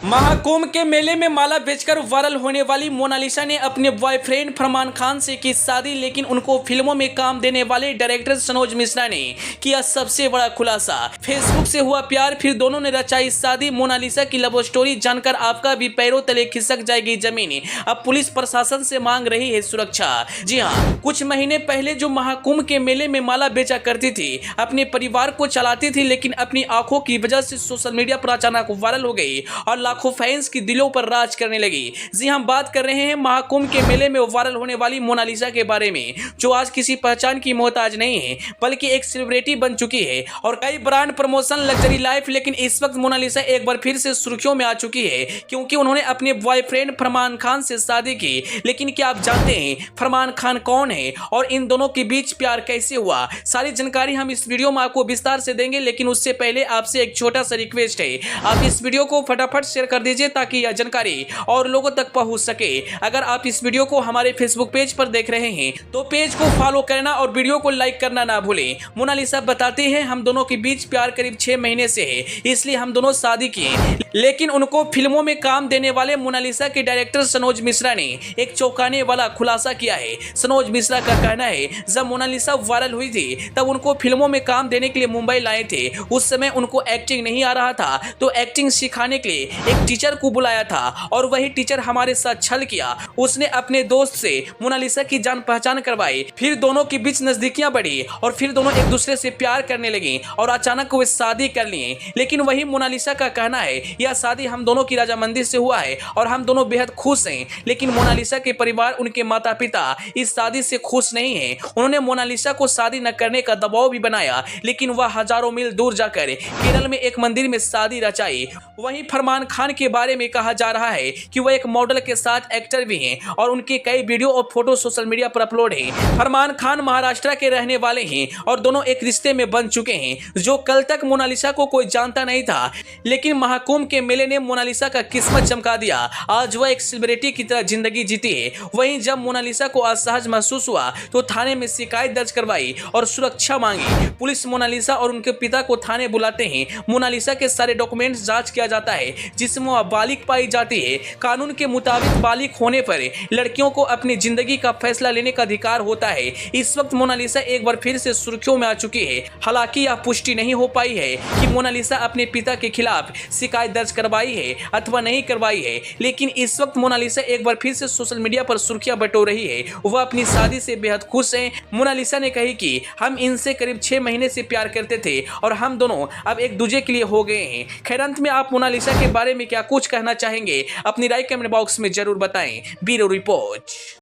महाकुंभ के मेले में माला बेचकर वायरल होने वाली मोनालिसा ने अपने बॉयफ्रेंड फरमान खान से की शादी, लेकिन उनको फिल्मों में काम देने वाले डायरेक्टर सनोज मिश्रा ने किया सबसे बड़ा खुलासा। फेसबुक से हुआ प्यार, फिर दोनों ने रचाई शादी। मोनालिसा की लव स्टोरी जानकर आपका भी पैरों तले खिसक जाएगी जमीन। अब पुलिस प्रशासन से मांग रही है सुरक्षा। जी हाँ, कुछ महीने पहले जो महाकुंभ के मेले में माला बेचा करती थी, अपने परिवार को चलाती थी, लेकिन अपनी आंखों की वजह से सोशल मीडिया पर अचानक वायरल हो गई और लाखों फैंस की दिलों पर राज करने लगी। जी हम बात कर रहे हैं महाकुंभ के मेले में वायरल होने वाली मोनालिसा के बारे में, जो आज किसी पहचान की मोहताज नहीं है, बल्कि एक सेलिब्रिटी बन चुकी है और कई ब्रांड प्रमोशन, लग्जरी लाइफ। लेकिन इस वक्त मोनालिसा एक बार फिर से सुर्खियों में आ चुकी है, क्योंकि उन्होंने अपने बॉयफ्रेंड फरमान खान से शादी की। लेकिन क्या आप जानते हैं फरमान खान कौन है और इन दोनों के बीच प्यार कैसे हुआ? सारी जानकारी हम इस वीडियो में आपको विस्तार से देंगे, लेकिन उससे पहले आपसे एक छोटा सा रिक्वेस्ट है, आप इस वीडियो को फटाफट शेयर कर दीजिए ताकि यह जानकारी और लोगों तक पहुंच सके। अगर आप इस वीडियो को हमारे फेसबुक पेज पर देख रहे हैं तो पेज को फॉलो करना और वीडियो को लाइक करना ना भूलें। मोनालिसा बताती है, हम दोनों के बीच प्यार करीब 6 महीने से है, इसलिए हम दोनों शादी किए। लेकिन उनको फिल्मों में काम देने वाले मोनालिसा के डायरेक्टर सनोज मिश्रा ने एक चौंकाने वाला खुलासा किया है। सनोज मिश्रा का कहना है, जब मोनालिसा वायरल हुई थी तब उनको फिल्मों में काम देने के लिए मुंबई लाए थे। उस समय उनको एक्टिंग नहीं आ रहा था, तो एक्टिंग सिखाने के लिए एक टीचर को बुलाया था और वही टीचर हमारे साथ छल किया। उसने अपने दोस्त से मोनालिसा की जान पहचान करवाई, फिर दोनों के बीच नजदीकियां बढ़ी और फिर दोनों एक दूसरे से प्यार करने लगे और अचानक वे शादी कर लिए। लेकिन वही मोनालिसा का कहना है, यह शादी हम दोनों की रजामंदी से हुआ है और हम दोनों बेहद खुश हैं। लेकिन मोनालिसा के परिवार, उनके माता पिता इस शादी से खुश नहीं हैं। उन्होंने मोनालिसा को शादी न करने का दबाव भी बनाया, लेकिन वह हजारों मील दूर जाकर केरल में एक मंदिर में शादी रचाई। वहीं फरमान खान के बारे में कहा जा रहा है कि वह एक मॉडल के साथ एक्टर भी हैं और उनके कई वीडियो और फोटो सोशल मीडिया पर अपलोड हैं। फरमान खान महाराष्ट्र के रहने वाले हैं और दोनों एक रिश्ते में बन चुके हैं, जो कल तक मोनालिसा को कोई जानता नहीं था। लेकिन महाकुंभ के मेले ने मोनालिसा का किस्मत चमका दिया। आज वह एक सेलिब्रिटी की तरह जिंदगी जीती है। वहीं जब मोनालिसा को असहज महसूस हुआ तो थाने में शिकायत दर्ज करवाई और सुरक्षा मांगी। पुलिस मोनालिसा और उनके पिता को थाने बुलाते हैं। मोनालिसा के सारे डॉक्यूमेंट्स जांच किया जाता है, जिसमें वह बालिग पाई जाती है। कानून के मुताबिक बालिग होने पर लड़कियों को अपनी जिंदगी का फैसला लेने का अधिकार होता है। इस वक्त मोनालिसा एक बार फिर से सुर्खियों में आ चुकी है। हालांकि यह पुष्टि नहीं हो पाई है कि मोनालिसा अपने पिता के खिलाफ शिकायत दर्ज करवाई है अथवा नहीं करवाई है। लेकिन इस वक्त मोनालिसा एक बार फिर से सोशल मीडिया पर सुर्खियां बटो रही है। वह अपनी शादी से बेहद खुश है। मोनालिसा ने कही कि हम इनसे करीब 6 महीने से प्यार करते थे और हम दोनों अब एक दूसरे के लिए हो गए हैं। खैर, अंत में आप मोनालिसा के बारे में क्या कुछ कहना चाहेंगे? अपनी राय कमेंट बॉक्स में जरूर बताएं। Bureau report.